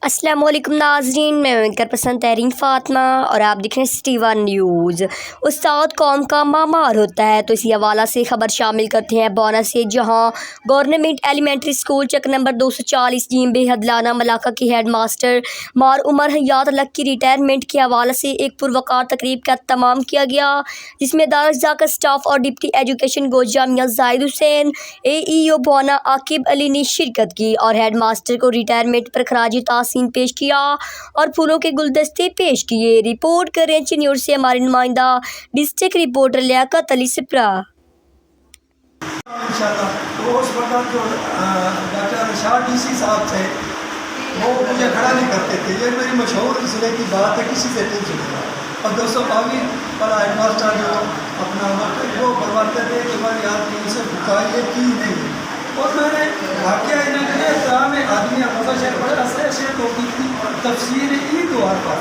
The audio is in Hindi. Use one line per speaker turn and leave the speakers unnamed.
अस्सलाम वालेकुम नाज़रीन, मैं उनकर पसंद तहरीन फ़ातिमा और आप देख रहे हैं सिटी वन न्यूज़। उस्ताद कौम का मामार होता है, तो इसी हवाला से ख़बर शामिल करते हैं भोवाना से, जहां गवर्नमेंट एलिमेंट्री स्कूल चकनम्बर 240 जीम बेहदलाना मलाका के हेड मास्टर मार उमर हयात अलग की रिटायरमंट के हवाले से एक पुरवकार तकरीब का तमाम किया गया, जिसमें दारजा का स्टाफ और डिप्टी एजुकेशन गोजा मियाँ जाहिद हुसैन, AEO भोवाना आकिब अली ने शिरकत की और हेड मास्टर को रिटायरमेंट पर खराज तासीन पेश किया और फूलों के गुलदस्ते पेश किए। रिपोर्ट कर रहे हैं चिन्नूर से हमारे नुमाइंदा डिस्ट्रिक्ट रिपोर्टर लियाकत अली सिप्रा।
साहब थे वो मुझे खड़ा नहीं करते थे, ये मेरी मशहूर इसलिए की बात है, किसी से नहीं सुनेगा। और 222 वाला हेड मास्टर जो अपना वो करवाते थे कि हमारी आदमी उनसे बुकाइए की नहीं, और मैंने वाक्य इन्होंने आदमी मुबशर बड़े असर से तो की तफसीर ईद हुआ था।